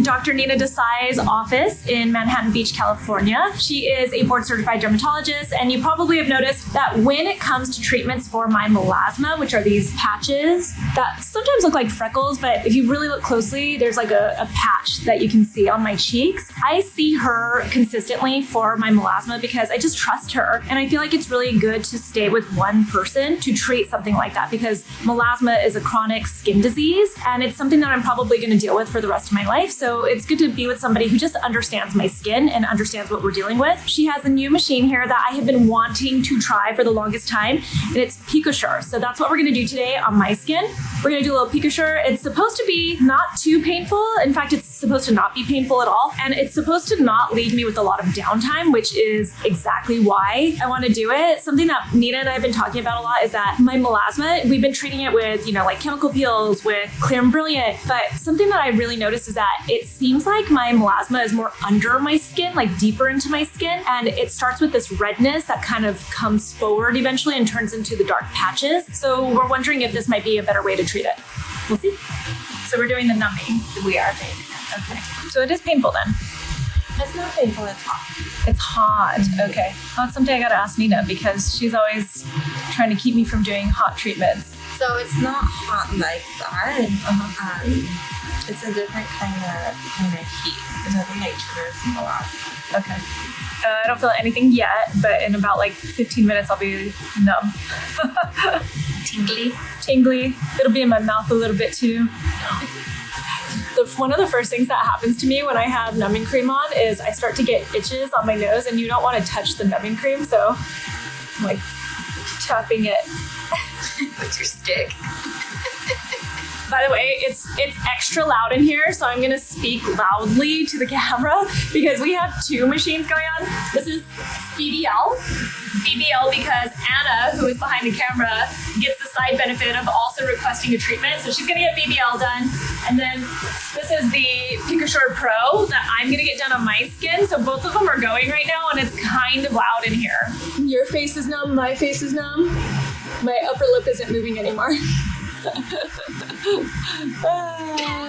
Dr. Nina Desai's office in Manhattan Beach, California. She is a board certified dermatologist, and you probably have noticed that when it comes to treatments for my melasma, which are these patches that sometimes look like freckles, but if you really look closely, there's like a patch that you can see on my cheeks. I see her consistently for my melasma because I just trust her. And I feel like it's really good to stay with one person to treat something like that, because melasma is a chronic skin disease and it's something that I'm probably going to deal with for the rest of my life. So it's good to be with somebody who just understands my skin and understands what we're dealing with. She has a new machine here that I have been wanting to try for the longest time, and it's Picosure. So that's what we're going to do today on my skin. We're going to do a little Picosure. It's supposed to be not too painful. In fact, it's supposed to not be painful at all. And it's supposed to not leave me with a lot of downtime, which is exactly why I want to do it. Something that Nina and I have been talking about a lot is that my melasma, we've been treating it with, like chemical peels, with Clear and Brilliant. But something that I really noticed is that it seems like my melasma is more under my skin, like deeper into my skin. And it starts with this redness that kind of comes forward eventually and turns into the dark patches. So we're wondering if this might be a better way to treat it. We'll see. So we're doing the numbing. We are doing it. Okay. So it is painful then. It's not painful, it's hot. It's hot. Okay. Well, that's something I gotta ask Nina because she's always trying to keep me from doing hot treatments. So it's not hot like that. It's a different kind of heat. It's I think it triggers melasma. Okay. I don't feel anything yet, but in about like 15 minutes, I'll be numb. Tingly. It'll be in my mouth a little bit too. One of the first things that happens to me when I have numbing cream on is I start to get itches on my nose, and you don't want to touch the numbing cream, so I'm like tapping it with your stick. By the way, it's extra loud in here, so I'm gonna speak loudly to the camera because we have two machines going on. This is BBL because Anna, who is behind the camera, gets the side benefit of also requesting a treatment. So she's gonna get BBL done. And then this is the Picosure Pro that I'm gonna get done on my skin. So both of them are going right now, and it's kind of loud in here. Your face is numb, my face is numb. My upper lip isn't moving anymore.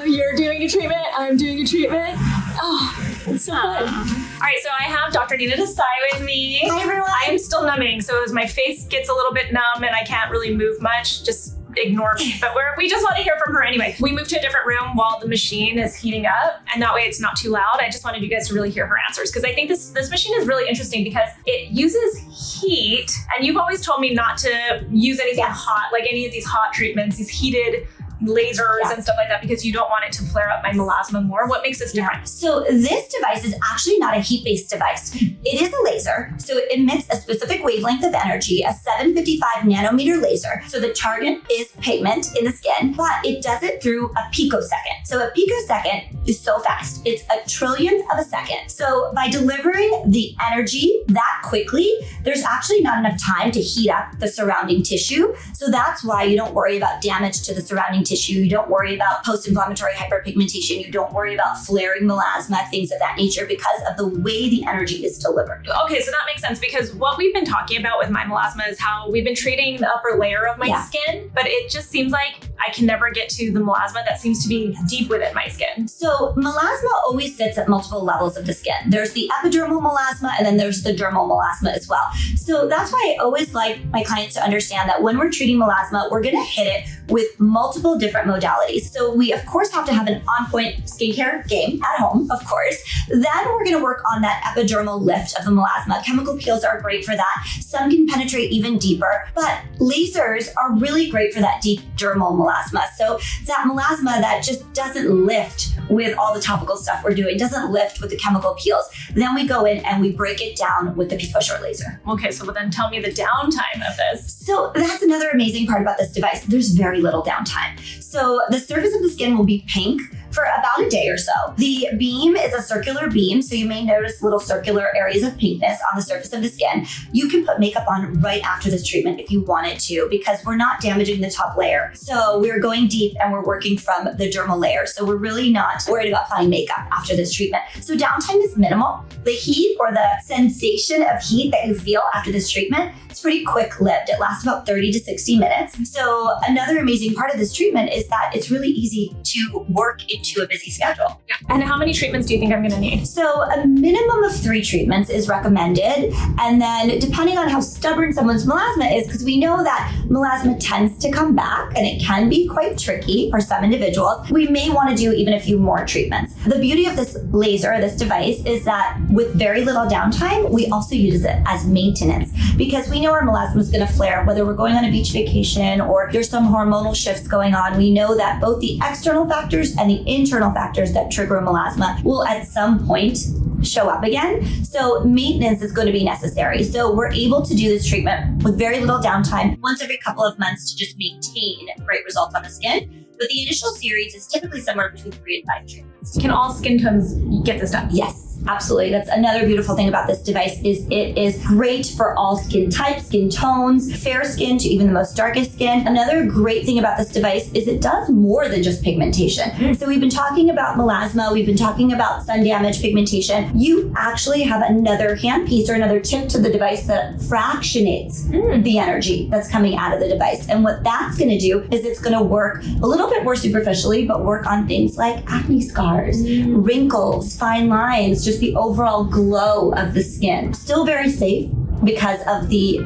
You're doing a treatment, I'm doing a treatment. Oh, it's so fun. All right, so I have Dr. Nina Desai with me. Hi, everyone. I'm still numbing, so as my face gets a little bit numb and I can't really move much, just ignore me. But we just want to hear from her anyway. We moved to a different room while the machine is heating up, and that way it's not too loud. I just wanted you guys to really hear her answers because I think this machine is really interesting because it uses heat, and you've always told me not to use anything hot, like any of these hot treatments, these heated lasers and stuff like that, because you don't want it to flare up my melasma more. What makes this different? So this device is actually not a heat-based device. It is a laser, so it emits a specific wavelength of energy, a 755 nanometer laser. So the target is pigment in the skin, but it does it through a picosecond. So a picosecond is so fast. It's a trillionth of a second. So by delivering the energy that quickly, there's actually not enough time to heat up the surrounding tissue. So that's why you don't worry about damage to the surrounding tissue. You don't worry about post-inflammatory hyperpigmentation. You don't worry about flaring melasma, things of that nature, because of the way the energy is delivered. Okay, so that makes sense because what we've been talking about with my melasma is how we've been treating the upper layer of my skin, but it just seems like I can never get to the melasma that seems to be deep within my skin. So melasma always sits at multiple levels of the skin. There's the epidermal melasma, and then there's the dermal melasma as well. So that's why I always like my clients to understand that when we're treating melasma, we're gonna hit it with multiple different modalities. So we of course have to have an on-point skincare game at home, of course. Then we're gonna work on that epidermal lift of the melasma. Chemical peels are great for that. Some can penetrate even deeper, but lasers are really great for that deep dermal melasma. So that melasma that just doesn't lift with all the topical stuff we're doing, doesn't lift with the chemical peels. Then we go in and we break it down with the Picosure laser. Okay, so then tell me the downtime of this. So that's another amazing part about this device. There's very little downtime. So the surface of the skin will be pink for about a day or so. The beam is a circular beam, so you may notice little circular areas of pinkness on the surface of the skin. You can put makeup on right after this treatment if you wanted to, because we're not damaging the top layer. So we're going deep and we're working from the dermal layer. So we're really not worried about applying makeup after this treatment. So downtime is minimal. The heat or the sensation of heat that you feel after this treatment, it's pretty quick-lived. It lasts about 30 to 60 minutes. So another amazing part of this treatment is that it's really easy to work into a busy schedule. Yeah, And how many treatments do you think I'm going to need? So a minimum of 3 treatments is recommended. And then depending on how stubborn someone's melasma is, because we know that melasma tends to come back and it can be quite tricky for some individuals, we may want to do even a few more treatments. The beauty of this laser, this device, is that with very little downtime, we also use it as maintenance because we know our melasma is going to flare, whether we're going on a beach vacation or there's some hormonal shifts going on. We know that both the external factors and the internal factors that trigger melasma will at some point show up again. So maintenance is going to be necessary. So we're able to do this treatment with very little downtime once every couple of months to just maintain great results on the skin. But the initial series is typically somewhere between 3 and 5 treatments. Can all skin tones get this done? Yes, absolutely. That's another beautiful thing about this device is it is great for all skin types, skin tones, fair skin to even the most darkest skin. Another great thing about this device is it does more than just pigmentation. So we've been talking about melasma, we've been talking about sun damage pigmentation. You actually have another handpiece or another tip to the device that fractionates the energy that's coming out of the device. And what that's going to do is it's going to work a little bit more superficially, but work on things like acne scars, wrinkles, fine lines, just the overall glow of the skin. Still very safe because of the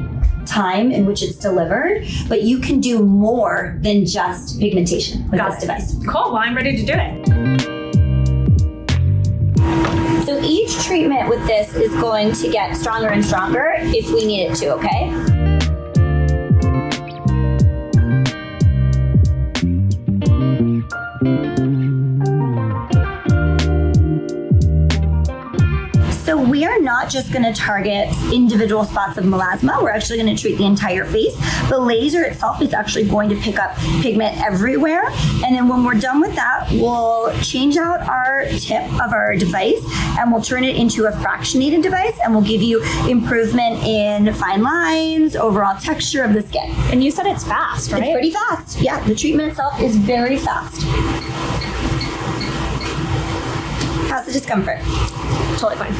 time in which it's delivered, but you can do more than just pigmentation with this device. Cool. Well, I'm ready to do it. So each treatment with this is going to get stronger and stronger if we need it to, okay? So we are not just going to target individual spots of melasma. We're actually going to treat the entire face. The laser itself is actually going to pick up pigment everywhere. And then when we're done with that, we'll change out our tip of our device and we'll turn it into a fractionated device and we'll give you improvement in fine lines, overall texture of the skin. And you said it's fast, right? It's pretty fast. Yeah, the treatment itself is very fast. How's the discomfort? Totally fine.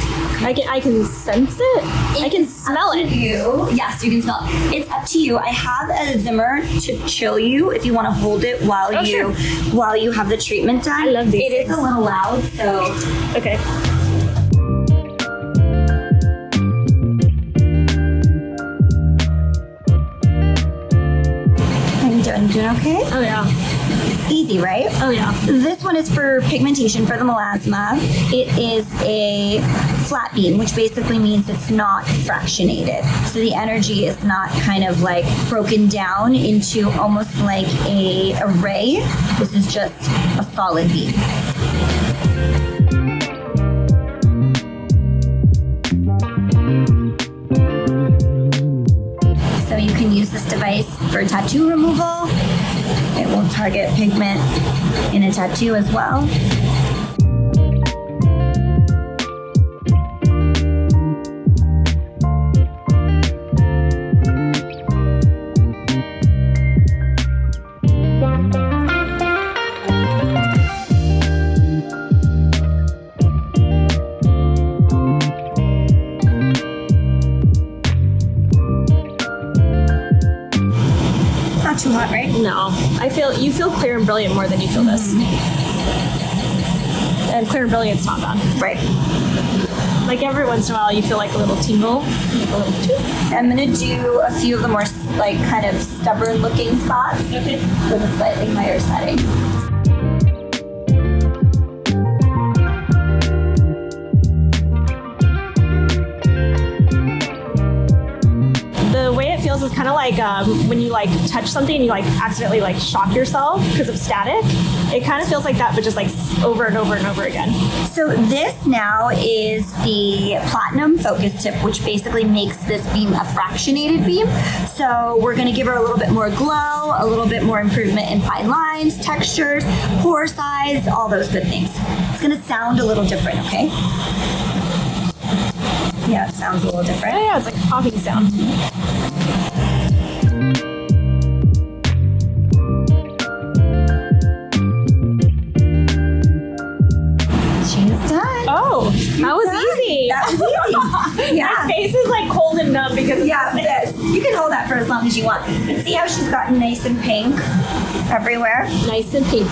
I can sense it. I can smell it. Yes, you can smell it. It's up to you. I have a Zimmer to chill you if you want to hold it while while you have the treatment done. I love these It is a little loud, so okay. How you doing? Doing okay? Oh yeah. Easy, right? Oh yeah. This one is for pigmentation for the melasma. It is a flat beam, which basically means it's not fractionated. So the energy is not kind of like broken down into almost like a array. This is just a solid beam. So you can use this device for tattoo removal. It will target pigment in a tattoo as well. Not too hot, right? No, you feel clear and brilliant more than you feel this. And clear and brilliant's not bad. Right. Like every once in a while, you feel like a little tingle, like a little toot. I'm gonna do a few of the more like kind of stubborn looking spots with a slightly higher setting. The way it feels is kind of like when you like touch something and you like accidentally like shock yourself because of static. It kind of feels like that, but just like over and over and over again. So this now is the platinum focus tip, which basically makes this beam a fractionated beam. So we're gonna give her a little bit more glow, a little bit more improvement in fine lines, textures, pore size, all those good things. It's gonna sound a little different, okay? Yeah, it sounds a little different. Yeah, it's like a popping sound. She's done. Oh, that was easy. That was easy. Yeah. My face is like cold and numb because of this. You can hold that for as long as you want. And see how she's gotten nice and pink everywhere? Nice and pink.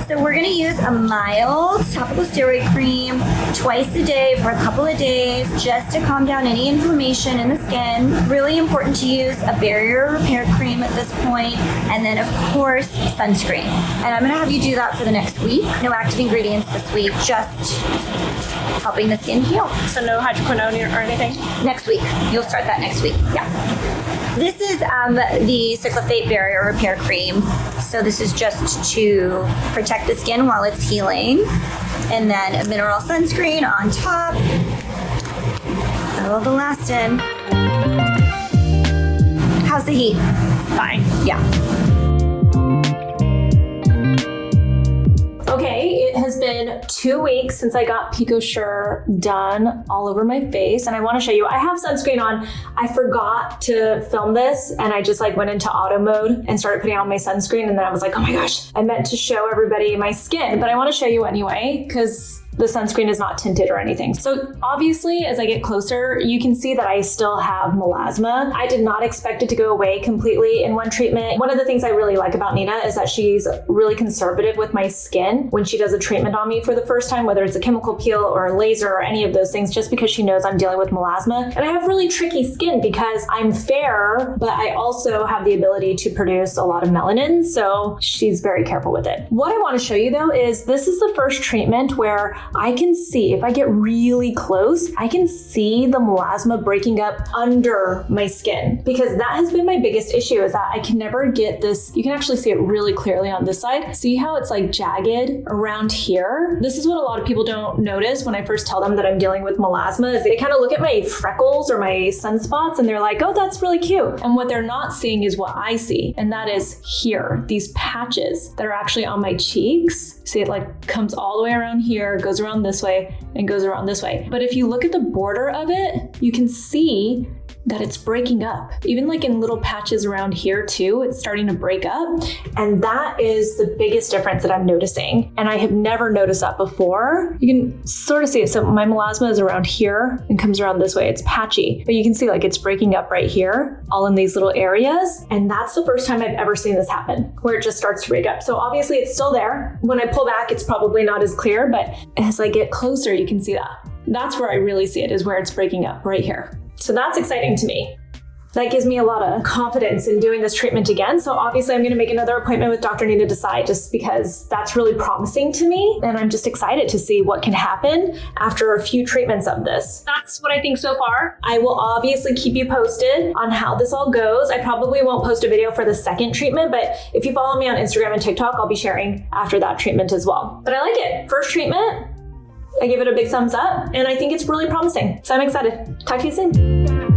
So we're gonna use a mild topical steroid cream twice a day for a couple of days just to calm down any inflammation in the skin. Really important to use a barrier repair cream at this point, and then of course sunscreen. And I'm gonna have you do that for the next week. No active ingredients this week, just helping the skin heal. So no hydroquinone or anything? Next week. You'll start that next week. Yeah. This is the Cyclophate Barrier Repair Cream. So this is just to protect the skin while it's healing. And then a mineral sunscreen on top. That'll last in. How's the heat? Fine. Yeah. Okay, it has been 2 weeks since I got Picosure done all over my face, and I want to show you. I have sunscreen on. I forgot to film this, and I just went into auto mode and started putting on my sunscreen, and then I was like, oh my gosh, I meant to show everybody my skin, but I want to show you anyway, because the sunscreen is not tinted or anything. So obviously, as I get closer, you can see that I still have melasma. I did not expect it to go away completely in one treatment. One of the things I really like about Nina is that she's really conservative with my skin when she does a treatment on me for the first time, whether it's a chemical peel or a laser or any of those things, just because she knows I'm dealing with melasma. And I have really tricky skin because I'm fair, but I also have the ability to produce a lot of melanin. So she's very careful with it. What I want to show you though is this is the first treatment where I can see, if I get really close, I can see the melasma breaking up under my skin, because that has been my biggest issue, is that I can never get this. You can actually see it really clearly on this side. See how it's jagged around here? This is what a lot of people don't notice when I first tell them that I'm dealing with melasma, is they kind of look at my freckles or my sunspots and they're like, oh, that's really cute. And what they're not seeing is what I see. And that is here, these patches that are actually on my cheeks. See, it comes all the way around here, goes around this way, and goes around this way. But if you look at the border of it, you can see that it's breaking up. Even in little patches around here too, it's starting to break up. And that is the biggest difference that I'm noticing. And I have never noticed that before. You can sort of see it. So my melasma is around here and comes around this way. It's patchy, but you can see it's breaking up right here, all in these little areas. And that's the first time I've ever seen this happen, where it just starts to break up. So obviously it's still there. When I pull back, it's probably not as clear, but as I get closer, you can see that. That's where I really see it, is where it's breaking up right here. So that's exciting to me. That gives me a lot of confidence in doing this treatment again. So obviously I'm going to make another appointment with Dr. Nina Desai, just because that's really promising to me. And I'm just excited to see what can happen after a few treatments of this. That's what I think so far. I will obviously keep you posted on how this all goes. I probably won't post a video for the second treatment, but if you follow me on Instagram and TikTok, I'll be sharing after that treatment as well. But I like it. First treatment, I give it a big thumbs up, and I think it's really promising. So I'm excited. Talk to you soon.